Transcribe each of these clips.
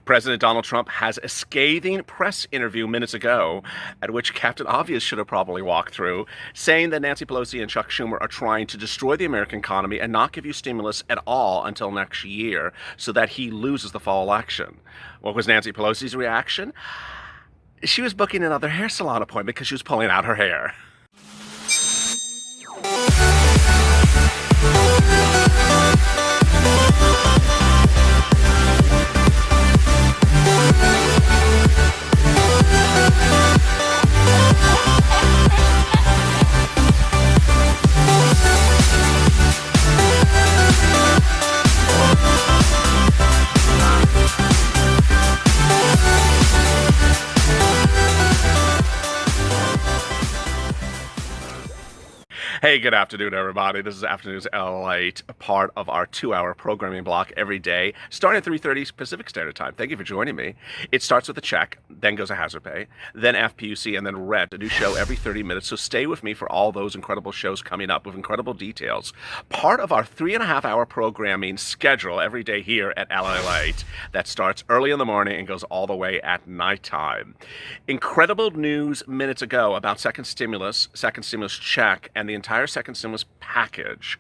President Donald Trump has a scathing press interview minutes ago, at which Captain Obvious should have probably walked through, saying that Nancy Pelosi and Chuck Schumer are trying to destroy the American economy and not give you stimulus at all until next year so that he loses the fall election. What was Nancy Pelosi's reaction? She was booking another hair salon appointment because she was pulling out her hair. Hey, good afternoon, everybody. This is Afternoons LALATE, a part of our 2-hour programming block every day, starting at 3:30 Pacific Standard Time. Thank you for joining me. It starts with a check, then goes a hazard pay, then FPUC, and then rent, a new show every 30 minutes. So stay with me for all those incredible shows coming up with incredible details. Part of our 3.5-hour programming schedule every day here at LALATE that starts early in the morning and goes all the way at nighttime. Incredible news minutes ago about second stimulus check, and the entire second stimulus package.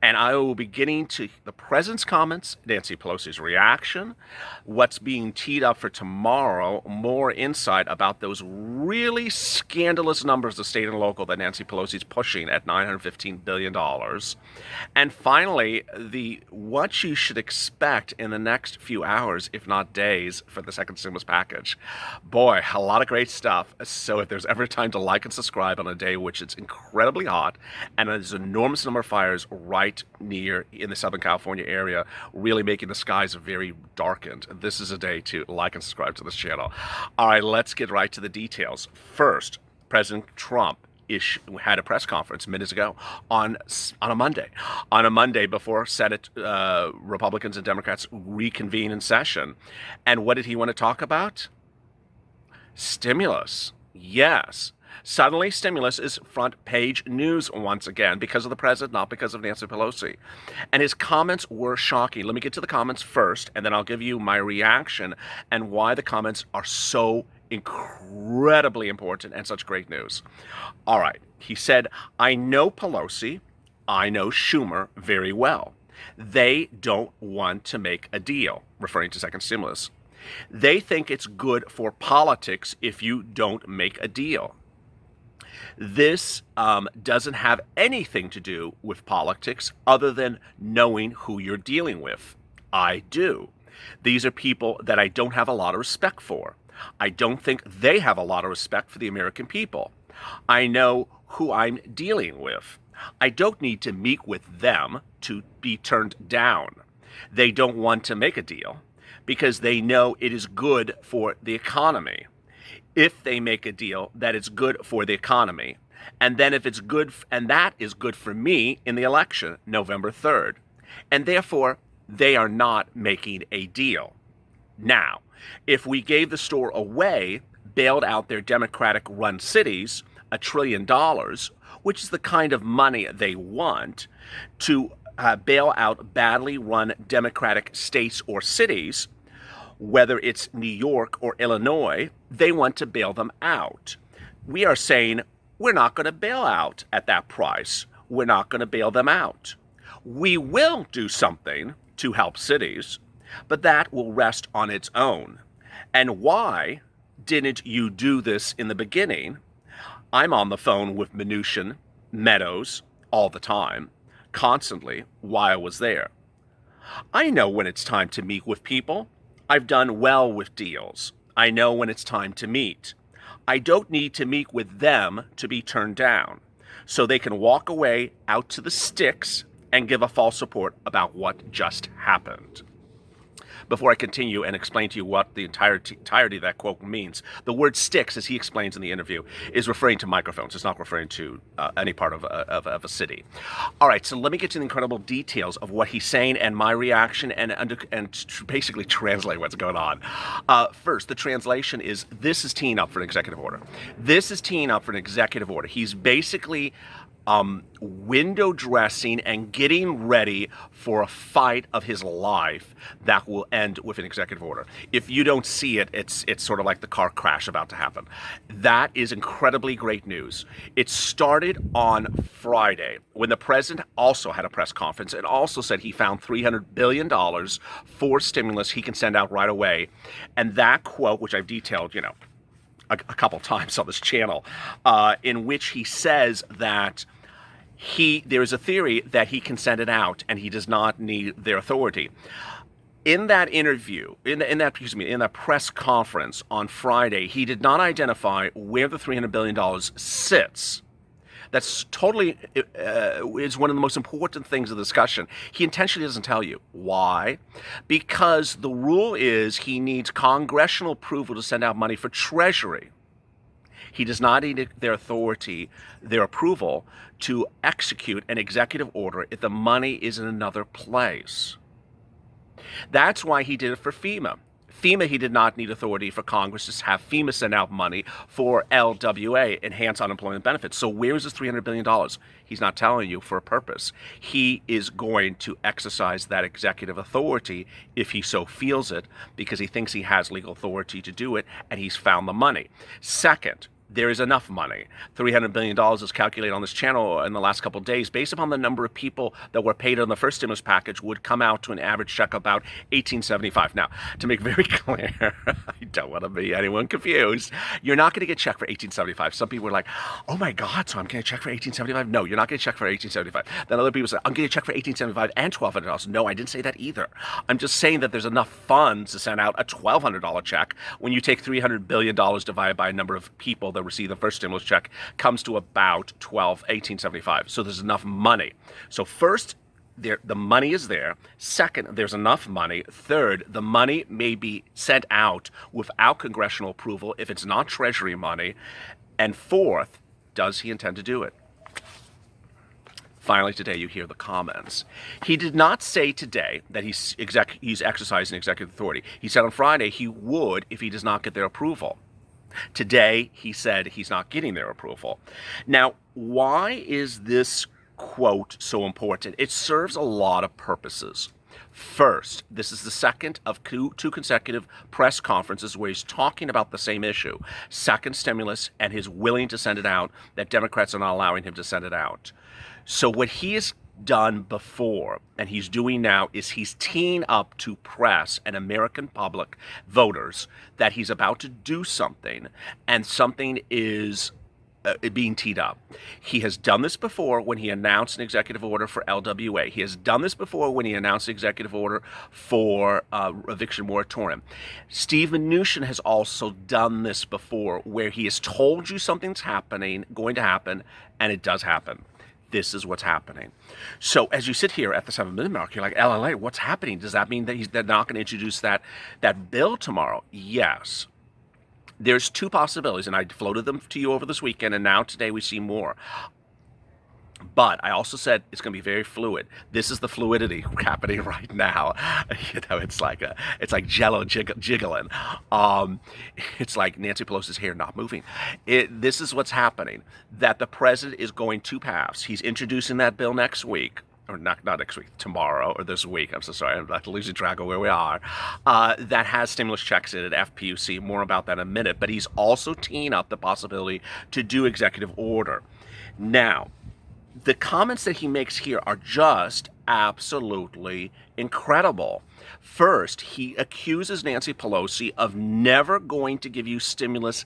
And I will be getting to the president's comments, Nancy Pelosi's reaction, what's being teed up for tomorrow, more insight about those really scandalous numbers, the state and local, that Nancy Pelosi's pushing at $915 billion. And finally, what you should expect in the next few hours, if not days, for the second stimulus package. Boy, a lot of great stuff. So if there's ever time to like and subscribe on a day which it's incredibly hot, and there's an enormous number of fires right near in the Southern California area, really making the skies very darkened, this is a day to like and subscribe to this channel. All right, let's get right to the details. First, President Trump had a press conference minutes ago on a Monday before Senate Republicans and Democrats reconvene in session. And what did he want to talk about? Stimulus. Yes. Suddenly, stimulus is front page news once again because of the president, not because of Nancy Pelosi. And his comments were shocking. Let me get to the comments first, and then I'll give you my reaction and why the comments are so incredibly important and such great news. All right. He said, I know Pelosi, I know Schumer very well. They don't want to make a deal, referring to second stimulus. They think it's good for politics if you don't make a deal. This doesn't have anything to do with politics other than knowing who you're dealing with. I do. These are people that I don't have a lot of respect for. I don't think they have a lot of respect for the American people. I know who I'm dealing with. I don't need to meet with them to be turned down. They don't want to make a deal because they know it is good for the economy. If they make a deal that is good for the economy, and then if it's good, and that is good for me in the election, November 3rd. And therefore, they are not making a deal. Now, if we gave the store away, bailed out their Democratic-run cities, $1 trillion, which is the kind of money they want to bail out badly run Democratic states or cities, whether it's New York or Illinois, they want to bail them out. We are saying we're not going to bail out at that price. We're not going to bail them out. We will do something to help cities, but that will rest on its own. And why didn't you do this in the beginning? I'm on the phone with Mnuchin, Meadows, all the time, constantly, while I was there. I know when it's time to meet with people. I've done well with deals. I know when it's time to meet. I don't need to meet with them to be turned down, so they can walk away out to the sticks and give a false report about what just happened. Before I continue and explain to you what the entirety of that quote means, the word sticks, as he explains in the interview, is referring to microphones. It's not referring to any part of a city. All right, so let me get to the incredible details of what he's saying and my reaction and basically translate what's going on. First, the translation is, this is teeing up for an executive order. This is teeing up for an executive order. He's basically window dressing and getting ready for a fight of his life that will end with an executive order. If you don't see it, it's sort of like the car crash about to happen. That is incredibly great news. It started on Friday when the president also had a press conference and also said he found $300 billion for stimulus he can send out right away. And that quote, which I've detailed, a couple times on this channel, in which he says that there is a theory that he can send it out and he does not need their authority. In that interview, in that press conference on Friday, he did not identify where the $300 billion sits. That's totally is one of the most important things of the discussion. He intentionally doesn't tell you. Why? Because the rule is he needs congressional approval to send out money for Treasury. He does not need their authority, their approval, to execute an executive order if the money is in another place. That's why he did it for FEMA. FEMA, he did not need authority for Congress to have FEMA send out money for LWA, Enhanced Unemployment Benefits. So where is this $300 billion? He's not telling you for a purpose. He is going to exercise that executive authority if he so feels it, because he thinks he has legal authority to do it, and he's found the money. Second, there is enough money. $300 billion is calculated on this channel in the last couple of days based upon the number of people that were paid on the first stimulus package would come out to an average check about $1,875. Now, to make very clear, I don't want to be anyone confused. You're not going to get a check for $1,875. Some people are like, oh my God, so I'm getting a check for $1,875? No, you're not getting a check for $1,875. Then other people say, I'm getting a check for $1,875 and $1,200. No, I didn't say that either. I'm just saying that there's enough funds to send out a $1,200 check when you take $300 billion divided by a number of people that receive the first stimulus check comes to about $1,875. So there's enough money. So first, the money is there. Second, there's enough money. Third, the money may be sent out without congressional approval if it's not Treasury money. And fourth, does he intend to do it? Finally, today you hear the comments. He did not say today that he's exercising executive authority. He said on Friday he would if he does not get their approval. Today, he said he's not getting their approval. Now, why is this quote so important? It serves a lot of purposes. First, this is the second of two consecutive press conferences where he's talking about the same issue. Second, stimulus, and his willing to send it out, that Democrats are not allowing him to send it out. So what he has done before and he's doing now is he's teeing up to press and American public voters that he's about to do something, and something is being teed up. He has done this before when he announced an executive order for LWA. He has done this before when he announced an executive order for eviction moratorium. Steve Mnuchin has also done this before where he has told you something's going to happen, and it does happen. This is what's happening. So as you sit here at the 7-minute mark, you're like, LLA, what's happening? Does that mean that they're not going to introduce that bill tomorrow? Yes. There's two possibilities, and I floated them to you over this weekend, and now today we see more. But I also said it's going to be very fluid. This is the fluidity happening right now. It's like Jello jiggling. It's like Nancy Pelosi's hair not moving. This is what's happening. That the president is going two paths. He's introducing that bill next week. Or not next week, tomorrow, or this week. I'm so sorry, I'm like losing track of where we are. That has stimulus checks in it, FPUC. More about that in a minute. But he's also teeing up the possibility to do executive order. Now, the comments that he makes here are just absolutely incredible. First, he accuses Nancy Pelosi of never going to give you stimulus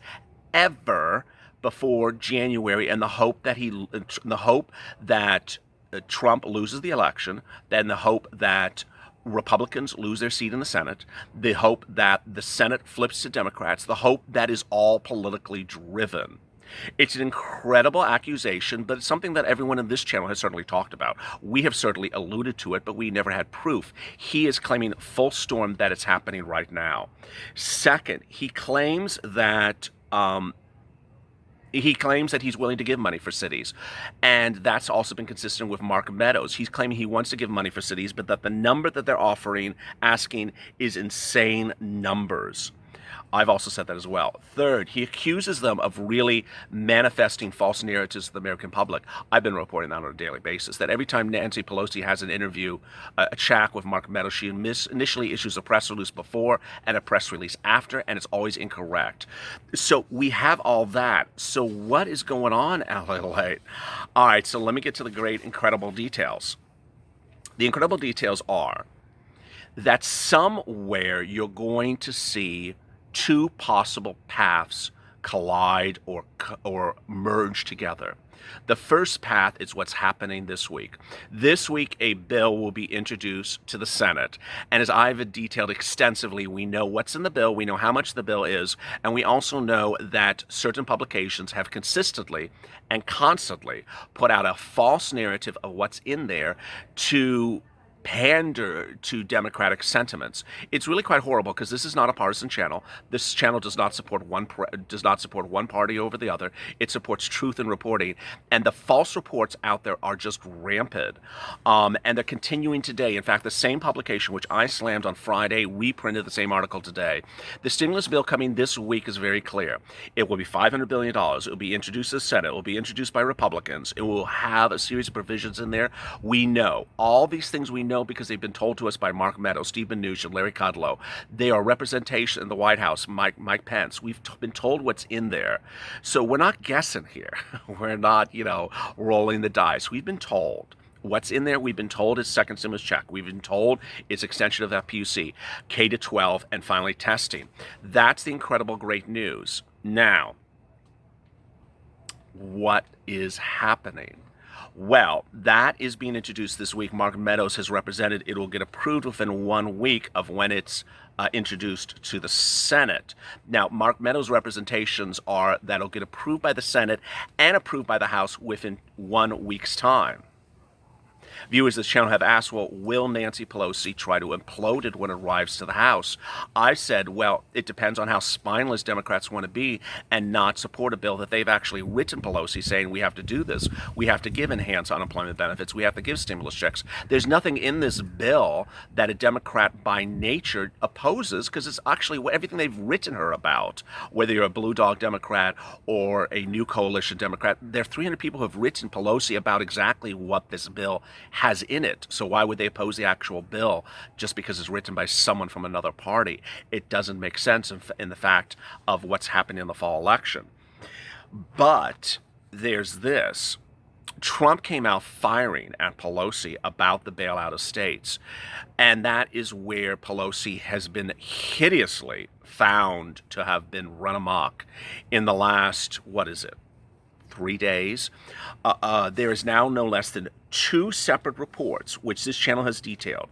ever before January, and the hope that Trump loses the election, then the hope that Republicans lose their seat in the Senate, the hope that the Senate flips to Democrats, the hope that is all politically driven. It's an incredible accusation, but it's something that everyone in this channel has certainly talked about. We have certainly alluded to it, but we never had proof. He is claiming full storm that it's happening right now. Second, he claims that he's willing to give money for cities. And that's also been consistent with Mark Meadows. He's claiming he wants to give money for cities, but that the number that they're asking is insane numbers. I've also said that as well. Third, he accuses them of really manifesting false narratives to the American public. I've been reporting that on a daily basis, that every time Nancy Pelosi has an interview, a chat with Mark Meadows, she initially issues a press release before and a press release after, and it's always incorrect. So we have all that. So what is going on, LALATE? All right, so let me get to the great, incredible details. The incredible details are that somewhere you're going to see two possible paths collide or merge together. The first path is what's happening this week. This week, a bill will be introduced to the Senate. And as I've detailed extensively, we know what's in the bill, we know how much the bill is, and we also know that certain publications have consistently and constantly put out a false narrative of what's in there to pander to Democratic sentiments. It's really quite horrible because this is not a partisan channel. This channel does not support one party over the other. It supports truth in reporting, and the false reports out there are just rampant. And they're continuing today. In fact, the same publication which I slammed on Friday reprinted the same article today. The stimulus bill coming this week is very clear. It will be $500 billion. It will be introduced to the Senate. It will be introduced by Republicans. It will have a series of provisions in there. We know all these things. We know because they've been told to us by Mark Meadows, Steve Mnuchin, Larry Kudlow. They are representation in the White House, Mike Pence. We've been told what's in there. So we're not guessing here. We're not, rolling the dice. We've been told what's in there. We've been told it's second stimulus check. We've been told it's extension of FPUC, K-12, and finally testing. That's the incredible great news. Now, what is happening? Well, that is being introduced this week. Mark Meadows has represented it will get approved within 1 week of when it's introduced to the Senate. Now, Mark Meadows' representations are that it'll get approved by the Senate and approved by the House within 1 week's time. Viewers of this channel have asked, well, will Nancy Pelosi try to implode it when it arrives to the House? I said, well, it depends on how spineless Democrats want to be and not support a bill that they've actually written Pelosi saying we have to do this. We have to give enhanced unemployment benefits. We have to give stimulus checks. There's nothing in this bill that a Democrat by nature opposes because it's actually everything they've written her about, whether you're a blue dog Democrat or a new coalition Democrat. There are 300 people who have written Pelosi about exactly what this bill has in it. So why would they oppose the actual bill just because it's written by someone from another party? It doesn't make sense in the fact of what's happening in the fall election. But there's this. Trump came out firing at Pelosi about the bailout of states. And that is where Pelosi has been hideously found to have been run amok in the last, 3 days. There is now no less than 2 separate reports, which this channel has detailed.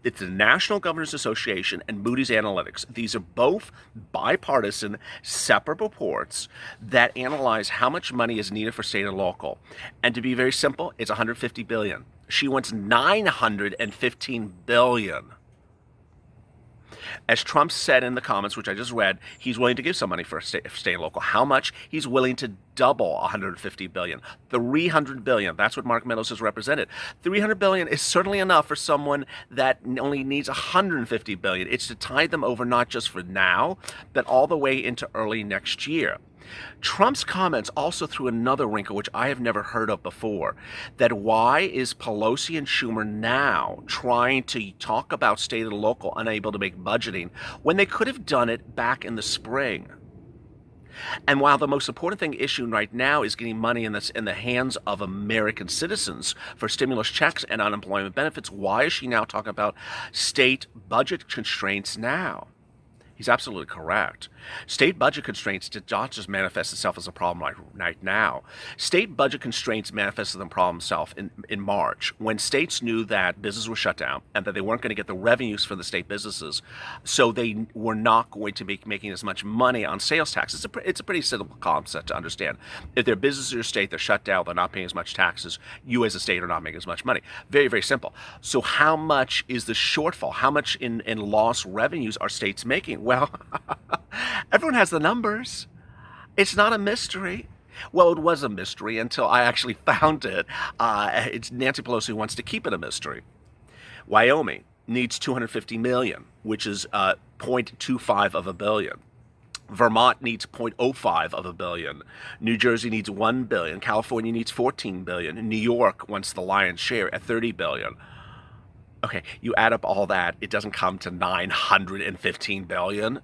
It's the National Governors Association and Moody's Analytics. These are both bipartisan, separate reports that analyze how much money is needed for state and local. And to be very simple, it's $150 billion. She wants $915 billion. As Trump said in the comments, which I just read, he's willing to give some money for state and local. How much? He's willing to double $150 billion. $300 billion. That's what Mark Meadows has represented. $300 billion is certainly enough for someone that only needs $150 billion. It's to tide them over not just for now, but all the way into early next year. Trump's comments also threw another wrinkle, which I have never heard of before, that why is Pelosi and Schumer now trying to talk about state and local unable to make budgeting when they could have done it back in the spring? And while the most important thing issue right now is getting money in the hands of American citizens for stimulus checks and unemployment benefits, why is she now talking about state budget constraints now? He's absolutely correct. State budget constraints did not just manifest itself as a problem right now. State budget constraints manifested the problem itself in March when states knew that businesses were shut down and that they weren't going to get the revenues for the state businesses, so they were not going to be making as much money on sales tax. It's a pretty simple concept to understand. If their businesses in your state, they're shut down, they're not paying as much taxes, you as a state are not making as much money. Very, very simple. So how much is the shortfall? How much in lost revenues are states making? Well, everyone has the numbers. It's not a mystery. Well, it was a mystery until I actually found it. It's Nancy Pelosi wants to keep it a mystery. Wyoming needs $250 million, which is 0.25 of a billion. Vermont needs 0.05 of a billion. New Jersey needs 1 billion. California needs 14 billion. New York wants the lion's share at 30 billion. Okay, you add up all that, it doesn't come to 915 billion.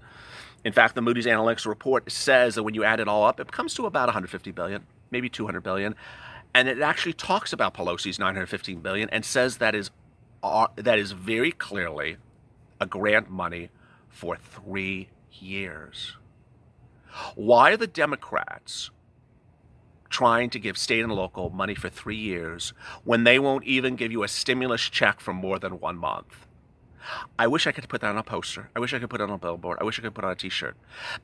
In fact, the Moody's Analytics report says that when you add it all up, it comes to about 150 billion, maybe 200 billion. And it actually talks about Pelosi's 915 billion and says that is very clearly a grant money for 3 years. Why are the Democrats trying to give state and local money for 3 years when they won't even give you a stimulus check for more than 1 month? I wish I could put that on a poster. I wish I could put it on a billboard. I wish I could put it on a t-shirt.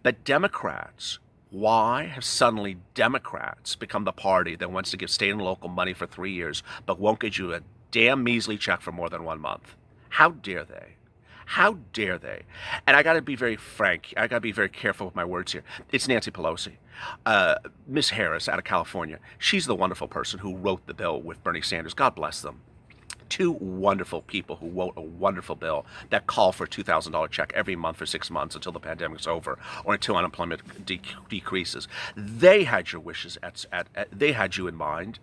But Democrats, why have suddenly Democrats become the party that wants to give state and local money for 3 years but won't give you a damn measly check for more than 1 month? How dare they? How dare they? And I got to be very frank. I got to be very careful with my words here. It's Nancy Pelosi. Miss Harris out of California. She's the wonderful person who wrote the bill with Bernie Sanders. God bless them. Two wonderful people who wrote a wonderful bill that call for a $2,000 check every month for 6 months until the pandemic's over or until unemployment decreases. They had your wishes. They had you in mind.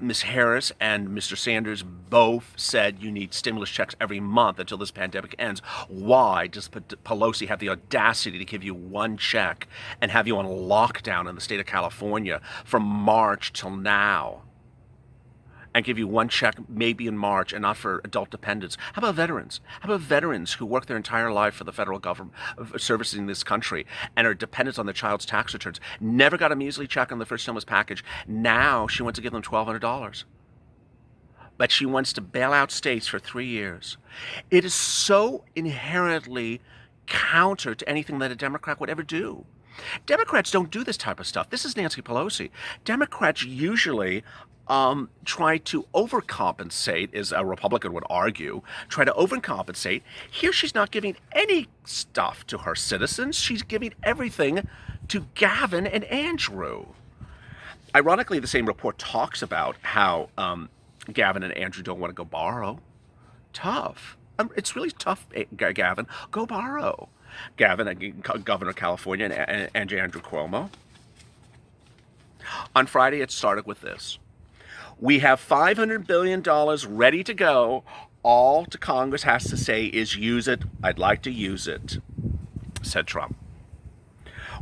Ms. Harris and Mr. Sanders both said you need stimulus checks every month until this pandemic ends. Why does Pelosi have the audacity to give you one check and have you on lockdown in the state of California from March till now? And give you one check maybe in March and not for adult dependents. How about veterans? How about veterans who work their entire life for the federal government servicing this country and are dependent on their child's tax returns? Never got a measly check on the first stimulus package. Now she wants to give them $1,200. But she wants to bail out states for 3 years. It is so inherently counter to anything that a Democrat would ever do. Democrats don't do this type of stuff. This is Nancy Pelosi. Democrats usually try to overcompensate, as a Republican would argue, try to overcompensate. Here she's not giving any stuff to her citizens. She's giving everything to Gavin and Andrew. Ironically, the same report talks about how Gavin and Andrew don't want to go borrow. Tough. It's really tough, Gavin. Go borrow. Gavin, Governor of California, and Andrew Cuomo. On Friday, it started with this. We have $500 billion ready to go. All to Congress has to say is use it. I'd like to use it, said Trump.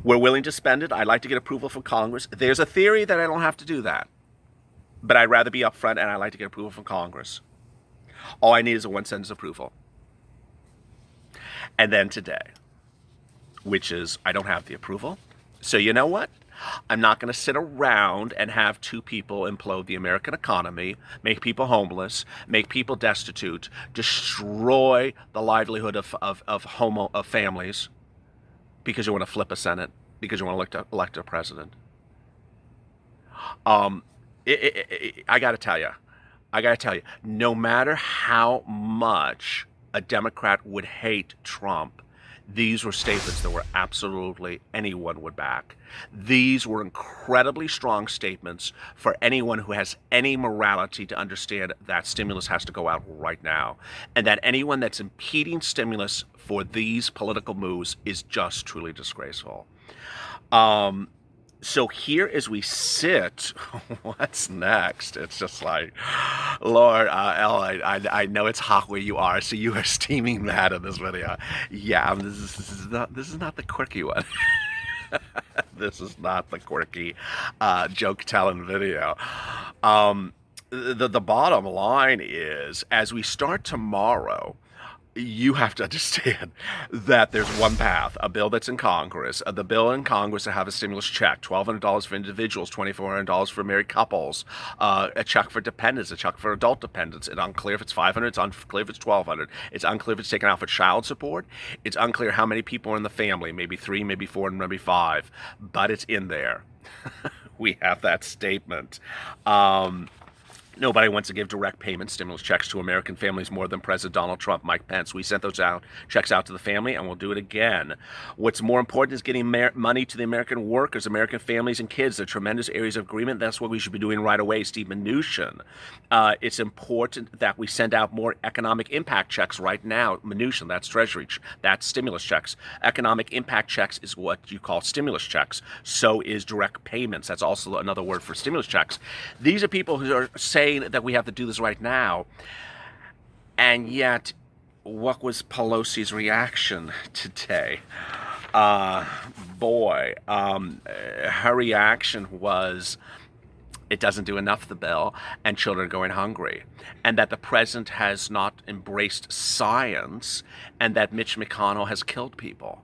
We're willing to spend it. I'd like to get approval from Congress. There's a theory that I don't have to do that. But I'd rather be upfront and I'd like to get approval from Congress. All I need is a one-sentence approval. And then today, which is I don't have the approval. So you know what? I'm not going to sit around and have two people implode the American economy, make people homeless, make people destitute, destroy the livelihood of families because you want to flip a Senate, because you want to elect a president. I got to tell you, no matter how much a Democrat would hate Trump, these were statements that were absolutely anyone would back. These were incredibly strong statements for anyone who has any morality to understand that stimulus has to go out right now. And that anyone that's impeding stimulus for these political moves is just truly disgraceful. So here as we sit, what's next? It's just like, Lord, Elle, I know it's hot where you are, so you are steaming mad in this video. Yeah, this is not the quirky one. This is not the quirky joke-telling video. The bottom line is, as we start tomorrow, you have to understand that there's one path, a bill that's in Congress. The bill in Congress to have a stimulus check, $1,200 for individuals, $2,400 for married couples, a check for dependents, a check for adult dependents. It's unclear if it's $500, it's unclear if it's $1,200. It's unclear if it's taken out for child support. It's unclear how many people are in the family, maybe 3, maybe 4, and maybe 5, but it's in there. We have that statement. Nobody wants to give direct payment stimulus checks to American families more than President Donald Trump, Mike Pence. We sent those checks out to the family, and we'll do it again. What's more important is getting money to the American workers, American families, and kids. They're tremendous areas of agreement. That's what we should be doing right away, Steve Mnuchin. It's important that we send out more economic impact checks right now. Mnuchin, that's Treasury, that's stimulus checks. Economic impact checks is what you call stimulus checks. So is direct payments. That's also another word for stimulus checks. These are people who are saying that we have to do this right now, and yet what was Pelosi's reaction today? Her reaction was it doesn't do enough, the bill, and children are going hungry, and that the president has not embraced science, and that Mitch McConnell has killed people.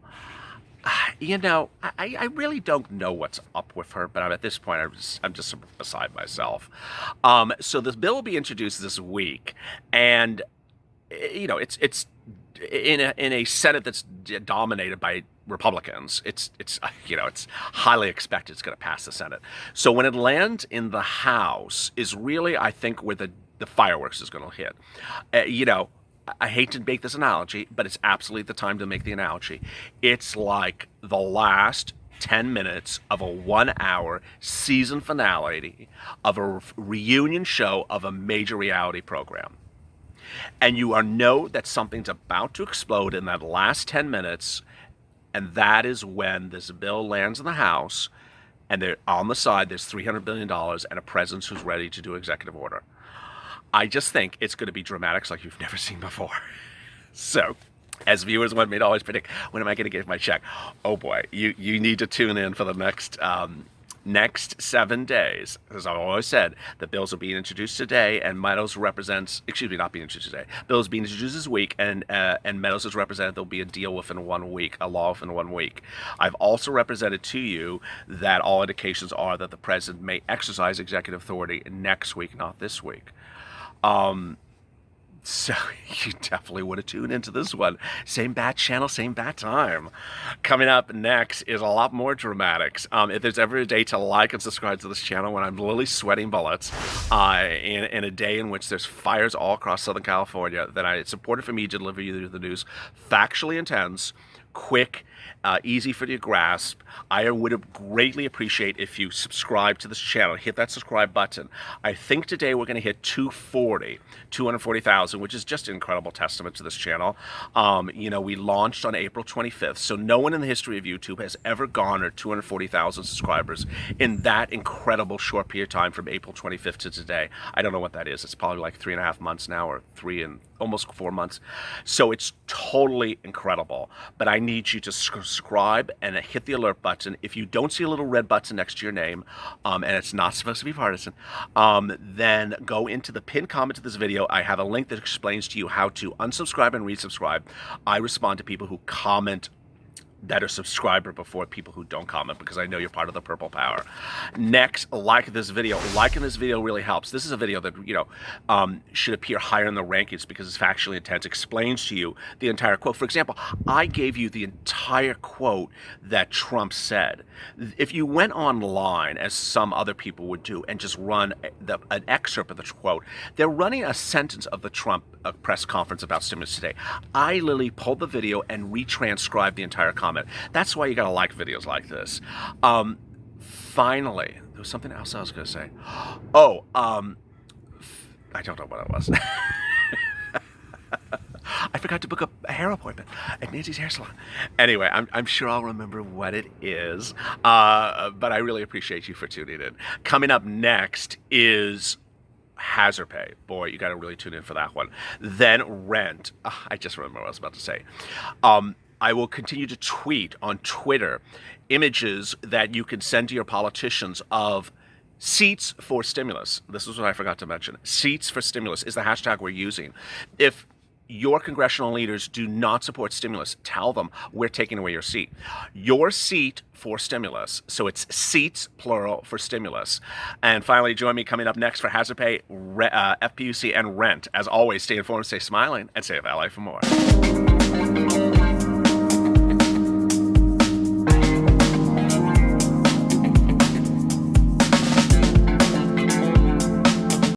You know, I really don't know what's up with her, but at this point, I'm just beside myself. So this bill will be introduced this week, and you know, it's in a Senate that's dominated by Republicans. It's you know, it's highly expected it's going to pass the Senate. So when it lands in the House is really, I think, where the fireworks is going to hit. You know, I hate to make this analogy, but it's absolutely the time to make the analogy. It's like the last 10 minutes of a 1-hour season finale of a reunion show of a major reality program. And you know that something's about to explode in that last 10 minutes, and that is when this bill lands in the House, and they're on the side, there's $300 billion and a president who's ready to do executive order. I just think it's going to be dramatics like you've never seen before. So, as viewers want me to always predict, when am I going to get my check? Oh boy, you need to tune in for the next 7 days. As I've always said, the bills are being introduced today, and Meadows represents, not being introduced today. Bills being introduced this week, and Meadows has represented there'll be a deal within 1 week, a law within 1 week. I've also represented to you that all indications are that the president may exercise executive authority next week, not this week. So you definitely want to tune into this one. Same bat channel, same bat time. Coming up next is a lot more dramatics. If there's ever a day to like and subscribe to this channel when I'm literally sweating bullets, in a day in which there's fires all across Southern California, then it's important for me to deliver you the news factually intense, quick, easy for you to grasp. I would greatly appreciate if you subscribe to this channel. Hit that subscribe button. I think today we're going to hit 240,000, which is just an incredible testament to this channel. You know, we launched on April 25th, so no one in the history of YouTube has ever garnered 240,000 subscribers in that incredible short period of time from April 25th to today. I don't know what that is. It's probably like 3.5 months now, or almost 4 months. So it's totally incredible. But I need you to subscribe and hit the alert button. If you don't see a little red button next to your name, and it's not supposed to be partisan, then go into the pinned comment to this video. I have a link that explains to you how to unsubscribe and resubscribe. I respond to people who comment that are subscriber before people who don't comment, because I know you're part of the purple power. Next, like this video. Liking this video really helps. This is a video that, you know, should appear higher in the rankings because it's factually intense, explains to you the entire quote. For example, I gave you the entire quote that Trump said. If you went online, as some other people would do, and just run an excerpt of the quote, they're running a sentence of the Trump press conference about stimulus today. I literally pulled the video and retranscribed the entire comment. That's why you gotta like videos like this. Finally, there was something else I was gonna say. Oh, I don't know what it was. I forgot to book a hair appointment at Nancy's hair salon. Anyway, I'm sure I'll remember what it is. But I really appreciate you for tuning in. Coming up next is hazard pay. Boy, you got to really tune in for that one. Then rent. I just remember what I was about to say. I will continue to tweet on Twitter images that you can send to your politicians of seats for stimulus. This is what I forgot to mention. Seats for stimulus is the hashtag we're using. If your congressional leaders do not support stimulus, tell them we're taking away your seat. Your seat for stimulus. So it's seats, plural, for stimulus. And finally, join me coming up next for hazard pay, FPUC, and rent. As always, stay informed, stay smiling, and stay with LA for more.